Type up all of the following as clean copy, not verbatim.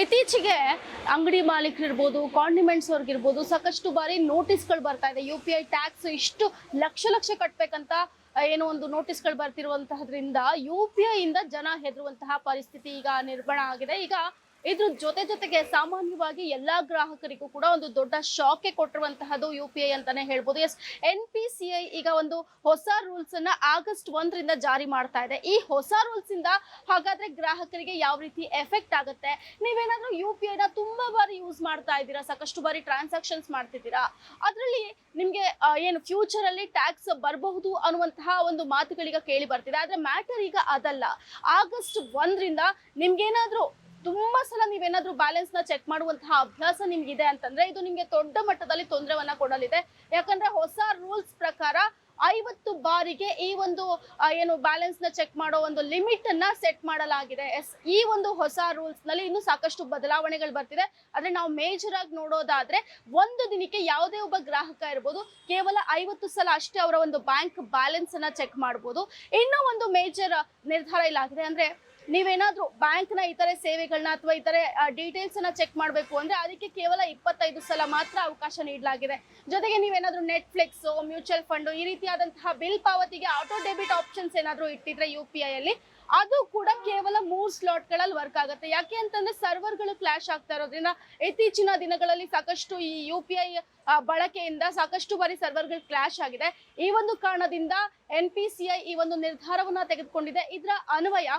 ಇತ್ತೀಚೆಗೆ ಅಂಗಡಿ ಮಾಲೀಕರಿರ್ಬೋದು, ಕಾಂಡಿಮೆಂಟ್ಸ್ ಅವ್ರಿಗಿರ್ಬೋದು ಸಾಕಷ್ಟು ಬಾರಿ ನೋಟಿಸ್ಗಳು ಬರ್ತಾ ಇದೆ. UPI ಟ್ಯಾಕ್ಸ್ ಇಷ್ಟು ಲಕ್ಷ ಕಟ್ಟಬೇಕಂತ ಏನೋ ಒಂದು ನೋಟಿಸ್ಗಳು ಬರ್ತಿರುವಂತಹದ್ರಿಂದ UPI ಇಂದ ಜನ ಹೆದರುವಂತಹ ಪರಿಸ್ಥಿತಿ ಈಗ ನಿರ್ಮಾಣ ಆಗಿದೆ. ಈಗ ಇದ್ರ ಜೊತೆಗೆ ಸಾಮಾನ್ಯವಾಗಿ ಎಲ್ಲಾ ಗ್ರಾಹಕರಿಗೂ ಕೂಡ ಒಂದು ದೊಡ್ಡ ಶಾಕೆ ಕೊಟ್ಟಿರುವಂತಹದ್ದು UPI ಅಂತಾನೆ ಹೇಳ್ಬೋದು. NPCI ಈಗ ಒಂದು ಹೊಸ ರೂಲ್ಸ್ ಅನ್ನ ಆಗಸ್ಟ್ 1ರಿಂದ ಜಾರಿ ಮಾಡ್ತಾ ಇದೆ. ಈ ಹೊಸ ರೂಲ್ಸ್ ಇಂದ ಹಾಗಾದ್ರೆ ಗ್ರಾಹಕರಿಗೆ ಯಾವ ರೀತಿ ಎಫೆಕ್ಟ್ ಆಗುತ್ತೆ? ನೀವೇನಾದ್ರೂ UPI ನ ತುಂಬಾ ಬಾರಿ ಯೂಸ್ ಮಾಡ್ತಾ ಇದ್ದೀರಾ, ಸಾಕಷ್ಟು ಬಾರಿ ಟ್ರಾನ್ಸಾಕ್ಷನ್ಸ್ ಮಾಡ್ತಿದ್ದೀರಾ, ಅದರಲ್ಲಿ ನಿಮ್ಗೆ ಏನು ಫ್ಯೂಚರ್ ಅಲ್ಲಿ ಟ್ಯಾಕ್ಸ್ ಬರಬಹುದು ಅನ್ನುವಂತಹ ಒಂದು ಮಾತುಗಳೀಗ ಕೇಳಿ ಬರ್ತಿದೆ. ಆದ್ರೆ ಮ್ಯಾಟರ್ ಈಗ ಅದಲ್ಲ. ಆಗಸ್ಟ್ 1ರಿಂದ ನಿಮ್ಗೇನಾದ್ರೂ ತುಂಬಾ ಸಲ ನೀವೇನಾದ್ರೂ ಬ್ಯಾಲೆನ್ಸ್ ನ ಚೆಕ್ ಮಾಡುವಂತಹ ಅಭ್ಯಾಸ ನಿಮ್ಗಿದೆ ಅಂತಂದ್ರೆ ಇದು ನಿಮ್ಗೆ ದೊಡ್ಡ ಮಟ್ಟದಲ್ಲಿ ತೊಂದರೆವನ್ನ ಕೊಡಲಿದೆ. ಯಾಕಂದ್ರೆ ಹೊಸ ರೂಲ್ಸ್ ಪ್ರಕಾರ 50 ಬಾರಿಗೆ ಈ ಒಂದು ಏನು ಬ್ಯಾಲೆನ್ಸ್ ನ ಚೆಕ್ ಮಾಡೋ ಒಂದು ಲಿಮಿಟ್ ಅನ್ನ ಸೆಟ್ ಮಾಡಲಾಗಿದೆ. ಈ ಒಂದು ಹೊಸ ರೂಲ್ಸ್ ನಲ್ಲಿ ಇನ್ನು ಸಾಕಷ್ಟು ಬದಲಾವಣೆಗಳು ಬರ್ತಿದೆ. ಆದ್ರೆ ನಾವು ಮೇಜರ್ ಆಗಿ ನೋಡೋದಾದ್ರೆ ಒಂದು ದಿನಕ್ಕೆ ಯಾವುದೇ ಒಬ್ಬ ಗ್ರಾಹಕ ಇರ್ಬೋದು ಕೇವಲ 50 ಸಲ ಅಷ್ಟೇ ಅವರ ಒಂದು ಬ್ಯಾಂಕ್ ಬ್ಯಾಲೆನ್ಸ್ ಅನ್ನ ಚೆಕ್ ಮಾಡಬಹುದು. ಇನ್ನೂ ಒಂದು ಮೇಜರ್ ನಿರ್ಧಾರ ಇಲ್ಲಾಗಿದೆ. ಅಂದ್ರೆ ನೀವೇನಾದ್ರೂ ಬ್ಯಾಂಕ್ ನ ಇತರೆ ಸೇವೆಗಳನ್ನ ಅಥವಾ ಇತರೆ ಡೀಟೇಲ್ಸ್ ಅನ್ನ ಚೆಕ್ ಮಾಡಬೇಕು ಅಂದ್ರೆ ಅದಕ್ಕೆ ಕೇವಲ 25 ಸಲ ಮಾತ್ರ ಅವಕಾಶ ನೀಡಲಾಗಿದೆ. ಜೊತೆಗೆ ನೀವೇನಾದ್ರೂ ನೆಟ್ಫ್ಲಿಕ್ಸ್, ಮ್ಯೂಚುವಲ್ ಫಂಡ್ ಈ ರೀತಿಯಾದಂತಹ ಬಿಲ್ ಪಾವತಿಗೆ ಆಟೋ ಡೆಬಿಟ್ ಆಪ್ಷನ್ಸ್ ಏನಾದ್ರೂ ಇಟ್ಟಿದ್ರೆ UPI ಅಲ್ಲಿ ಅದು ಕೂಡ ಕೇವಲ 3 ಸ್ಲಾಟ್ಗಳಲ್ಲಿ ವರ್ಕ್ ಆಗುತ್ತೆ. ಯಾಕೆ ಅಂತಂದ್ರೆ ಸರ್ವರ್ಗಳು ಕ್ಲಾಶ್ ಆಗ್ತಾ ಇರೋದ್ರಿಂದ ಇತ್ತೀಚಿನ ದಿನಗಳಲ್ಲಿ ಸಾಕಷ್ಟು ಈ UPI ಬಳಕೆಯಿಂದ ಸಾಕಷ್ಟು ಬಾರಿ ಸರ್ವರ್ಗಳು ಕ್ಲಾಶ್ ಆಗಿದೆ. ಈ ಒಂದು ಕಾರಣದಿಂದ NPCI ಈ ಒಂದು ನಿರ್ಧಾರವನ್ನ ತೆಗೆದುಕೊಂಡಿದೆ. ಇದರ ಅನ್ವಯ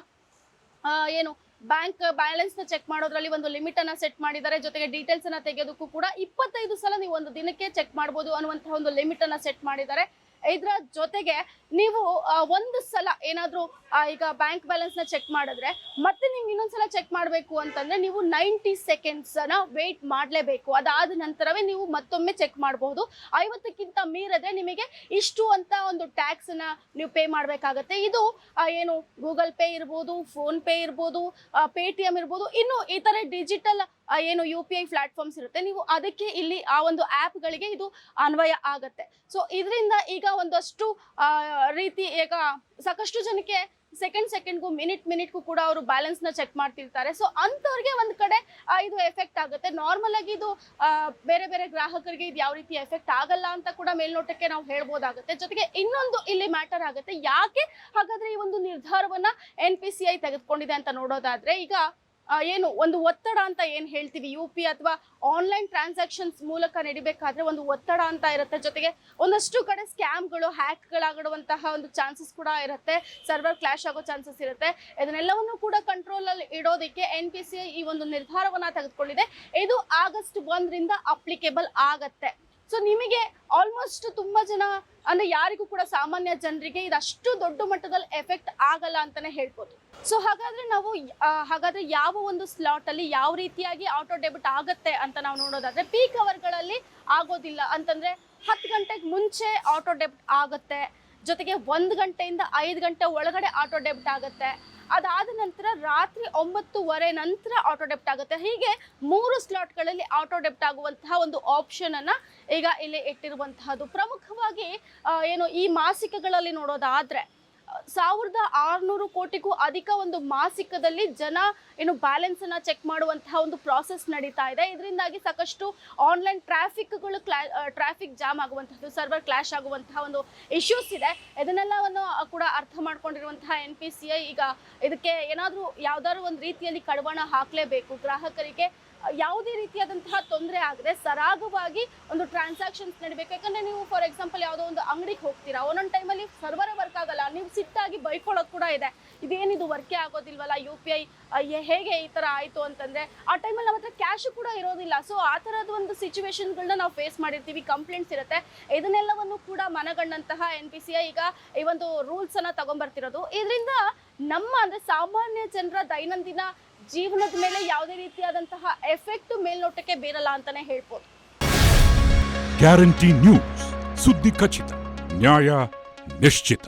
ಏನು ಬ್ಯಾಂಕ್ ಬ್ಯಾಲೆನ್ಸ್ ನ ಚೆಕ್ ಮಾಡೋದ್ರಲ್ಲಿ ಒಂದು ಲಿಮಿಟ್ ಅನ್ನ ಸೆಟ್ ಮಾಡಿದ್ದಾರೆ. ಜೊತೆಗೆ ಡೀಟೇಲ್ಸ್ ಅನ್ನ ತೆಗೆಯೋದಕ್ಕೂ ಕೂಡ 25 ಸಲ ನೀವು ಒಂದು ದಿನಕ್ಕೆ ಚೆಕ್ ಮಾಡಬಹುದು ಅನ್ನುವಂತಹ ಒಂದು ಲಿಮಿಟ್ ಅನ್ನ ಸೆಟ್ ಮಾಡಿದ್ದಾರೆ. ಇದರ ಜೊತೆಗೆ ನೀವು ಒಂದು ಸಲ ಏನಾದ್ರೂ ಈಗ ಬ್ಯಾಂಕ್ ಬ್ಯಾಲೆನ್ಸ್ ನ ಚೆಕ್ ಮಾಡಿದ್ರೆ ಮತ್ತೆ ನಿಮ್ಗೆ ಇನ್ನೊಂದ್ಸಲ ಚೆಕ್ ಮಾಡಬೇಕು ಅಂತಂದ್ರೆ ನೀವು 90 ಸೆಕೆಂಡ್ಸ್ ನ ವೇಟ್ ಮಾಡಲೇಬೇಕು. ಅದಾದ ನಂತರವೇ ನೀವು ಮತ್ತೊಮ್ಮೆ ಚೆಕ್ ಮಾಡಬಹುದು. 50ಕ್ಕಿಂತ ಮೀರಿದ್ರೆ ನಿಮಗೆ ಇಷ್ಟು ಅಂತ ಒಂದು ಟ್ಯಾಕ್ಸ್ ಅನ್ನ ನೀವು ಪೇ ಮಾಡಬೇಕಾಗತ್ತೆ. ಇದು ಏನು ಗೂಗಲ್ ಪೇ ಇರ್ಬೋದು, ಫೋನ್ ಪೇ ಇರ್ಬೋದು, Paytm ಇರ್ಬೋದು, ಇನ್ನು ಇತರೆ ಡಿಜಿಟಲ್ ಏನು UPI ಪ್ಲಾಟ್ಫಾರ್ಮ್ಸ್ ಇರುತ್ತೆ, ನೀವು ಅದಕ್ಕೆ ಇಲ್ಲಿ ಆ ಒಂದು ಆ್ಯಪ್ಗಳಿಗೆ ಇದು ಅನ್ವಯ ಆಗತ್ತೆ. ಸೊ ಇದರಿಂದ ಈಗ ಒಂದಷ್ಟು ರೀತಿ ಈಗ ಸಾಕಷ್ಟು ಜನಕ್ಕೆ ಸೆಕೆಂಡ್ಗೂ ಮಿನಿಟ್ಗೂ ಕೂಡ ಅವರು ಬ್ಯಾಲೆನ್ಸ್ ನ ಚೆಕ್ ಮಾಡ್ತಿರ್ತಾರೆ. ಸೊ ಅಂಥವ್ರಿಗೆ ಒಂದ್ ಕಡೆ ಇದು ಎಫೆಕ್ಟ್ ಆಗುತ್ತೆ. ನಾರ್ಮಲ್ ಆಗಿ ಇದು ಬೇರೆ ಗ್ರಾಹಕರಿಗೆ ಇದು ಯಾವ ರೀತಿ ಎಫೆಕ್ಟ್ ಆಗಲ್ಲ ಅಂತ ಕೂಡ ಮೇಲ್ನೋಟಕ್ಕೆ ನಾವು ಹೇಳ್ಬೋದಾಗುತ್ತೆ. ಜೊತೆಗೆ ಇನ್ನೊಂದು ಇಲ್ಲಿ ಮ್ಯಾಟರ್ ಆಗುತ್ತೆ, ಯಾಕೆ ಹಾಗಾದ್ರೆ ಈ ಒಂದು ನಿರ್ಧಾರವನ್ನ NPCI ತೆಗೆದುಕೊಂಡಿದೆ ಅಂತ ನೋಡೋದಾದ್ರೆ ಈಗ ಏನು ಒಂದು ಒತ್ತಡ ಅಂತ ಏನ್ ಹೇಳ್ತೀವಿ, UPI ಅಥವಾ ಆನ್ಲೈನ್ ಟ್ರಾನ್ಸಾಕ್ಷನ್ಸ್ ಮೂಲಕ ನಡಿಬೇಕಾದ್ರೆ ಒಂದು ಒತ್ತಡ ಅಂತ ಇರುತ್ತೆ. ಜೊತೆಗೆ ಒಂದಷ್ಟು ಕಡೆ ಸ್ಕ್ಯಾಮ್ಗಳು, ಹ್ಯಾಕ್ಗಳಾಗಿಡುವಂತಹ ಒಂದು ಚಾನ್ಸಸ್ ಕೂಡ ಇರುತ್ತೆ, ಸರ್ವರ್ ಕ್ಲಾಶ್ ಆಗೋ ಚಾನ್ಸಸ್ ಇರುತ್ತೆ. ಇದನ್ನೆಲ್ಲವನ್ನು ಕೂಡ ಕಂಟ್ರೋಲ್ ಅಲ್ಲಿ ಇಡೋದಕ್ಕೆ NPCI ಈ ಒಂದು ನಿರ್ಧಾರವನ್ನ ತೆಗೆದುಕೊಂಡಿದೆ. ಇದು ಆಗಸ್ಟ್ 1ರಿಂದ ಅಪ್ಲಿಕೇಬಲ್ ಆಗತ್ತೆ. ಸೊ ನಿಮಗೆ ಆಲ್ಮೋಸ್ಟ್ ತುಂಬಾ ಜನ ಅಂದ್ರೆ ಯಾರಿಗೂ ಕೂಡ ಸಾಮಾನ್ಯ ಜನರಿಗೆ ಇದಷ್ಟು ದೊಡ್ಡ ಮಟ್ಟದಲ್ಲಿ ಎಫೆಕ್ಟ್ ಆಗಲ್ಲ ಅಂತಾನೆ ಹೇಳ್ಬೋದು. ಸೊ ಹಾಗಾದ್ರೆ ಯಾವ ಒಂದು ಸ್ಲಾಟ್ ಅಲ್ಲಿ ಯಾವ ರೀತಿಯಾಗಿ ಆಟೋ ಡೆಬಿಟ್ ಆಗತ್ತೆ ಅಂತ ನಾವು ನೋಡೋದಾದ್ರೆ ಪೀಕ್ ಅವರ್ಗಳಲ್ಲಿ ಆಗೋದಿಲ್ಲ. ಅಂತಂದ್ರೆ 10 ಗಂಟೆಗೆ ಮುಂಚೆ ಆಟೋ ಡೆಬಿಟ್ ಆಗುತ್ತೆ. ಜೊತೆಗೆ 1 ಗಂಟೆಯಿಂದ 5 ಗಂಟೆ ಒಳಗಡೆ ಆಟೋ ಡೆಬಿಟ್ ಆಗುತ್ತೆ. ಅದಾದ ನಂತರ ರಾತ್ರಿ 9:30 ನಂತರ ಆಟೋ ಡೆಬಿಟ್ ಆಗುತ್ತೆ. ಹೀಗೆ 3 ಸ್ಲಾಟ್ಗಳಲ್ಲಿ ಆಟೋ ಡೆಬಿಟ್ ಆಗುವಂತಹ ಒಂದು ಆಪ್ಷನ್ ಅನ್ನ ಈಗ ಇಲ್ಲಿ ಇಟ್ಟಿರುವಂತಹದ್ದು. ಪ್ರಮುಖವಾಗಿ ಏನು ಈ ಮಾಸಿಕಗಳಲ್ಲಿ ನೋಡೋದಾದ್ರೆ 1600 ಕೋಟಿಗೂ ಅಧಿಕ ಒಂದು ಮಾಸಿಕದಲ್ಲಿ ಜನ ಏನು ಬ್ಯಾಲೆನ್ಸ್ ಅನ್ನ ಚೆಕ್ ಮಾಡುವಂತಹ ಒಂದು ಪ್ರಾಸೆಸ್ ನಡೀತಾ ಇದೆ. ಇದರಿಂದಾಗಿ ಸಾಕಷ್ಟು ಆನ್ಲೈನ್ ಟ್ರಾಫಿಕ್ ಜಾಮ್ ಆಗುವಂತಹದ್ದು, ಸರ್ವರ್ ಕ್ಲಾಶ್ ಆಗುವಂತಹ ಒಂದು ಇಶ್ಯೂಸ್ ಇದೆ. ಇದನ್ನೆಲ್ಲವನ್ನು ಕೂಡ ಅರ್ಥ ಮಾಡ್ಕೊಂಡಿರುವಂತಹ NPCI ಈಗ ಇದಕ್ಕೆ ಏನಾದ್ರೂ ಯಾವ್ದಾದ್ರು ಒಂದು ರೀತಿಯಲ್ಲಿ ಕಡಿವಾಣ ಹಾಕ್ಲೇಬೇಕು. ಗ್ರಾಹಕರಿಗೆ ಯಾವುದೇ ರೀತಿಯಾದಂತಹ ತೊಂದರೆ ಆಗದೆ ಸರಾಗವಾಗಿ ಒಂದು ಟ್ರಾನ್ಸಾಕ್ಷನ್ಸ್ ನಡಿಬೇಕು. ಯಾಕಂದ್ರೆ ನೀವು ಫಾರ್ ಎಕ್ಸಾಂಪಲ್ ಯಾವುದೋ ಒಂದು ಅಂಗಡಿಗೆ ಹೋಗ್ತೀರಾ, ಒಂದೊಂದು ಟೈಮಲ್ಲಿ ಸರ್ವರೇ ವರ್ಕ್ ಆಗಲ್ಲ, ನೀವು ಸಿಟ್ಟಾಗಿ ಬೈಕೊಳ್ಳೋದು ಕೂಡ ಇದೆ, ಇದೇನಿದು ವರ್ಕೇ ಆಗೋದಿಲ್ವಲ್ಲ, UPI ಹೇಗೆ ಈ ತರ ಆಯ್ತು ಅಂತಂದ್ರೆ ಆ ಟೈಮಲ್ಲಿ ನಮ್ಮ ಹತ್ರ ಕ್ಯಾಶ್ ಕೂಡ ಇರೋದಿಲ್ಲ. ಸೊ ಆ ತರದ ಒಂದು ಸಿಚುವೇಶನ್ಗಳನ್ನ ನಾವು ಫೇಸ್ ಮಾಡಿರ್ತೀವಿ, ಕಂಪ್ಲೇಂಟ್ಸ್ ಇರುತ್ತೆ. ಇದನ್ನೆಲ್ಲವನ್ನು ಕೂಡ ಮನಗಂಡಂತಹ NPCI ಈಗ ಈ ಒಂದು ರೂಲ್ಸ್ ಅನ್ನ ತಗೊಂಡ್ಬರ್ತಿರೋದು. ಇದರಿಂದ ನಮ್ಮ ಅಂದ್ರೆ ಸಾಮಾನ್ಯ ಜನರ ದೈನಂದಿನ ಜೀವನದ ಮೇಲೆ ಯಾವುದೇ ರೀತಿಯಾದಂತಹ ಎಫೆಕ್ಟ್ ಮೇಲ್ನೋಟಕ್ಕೆ ಬೀರಲ್ಲ ಅಂತಾನೆ ಹೇಳ್ಬೋದು. ಗ್ಯಾರಂಟಿ ನ್ಯೂಸ್, ಸುದ್ದಿ ಖಚಿತ, ನ್ಯಾಯ ನಿಶ್ಚಿತ.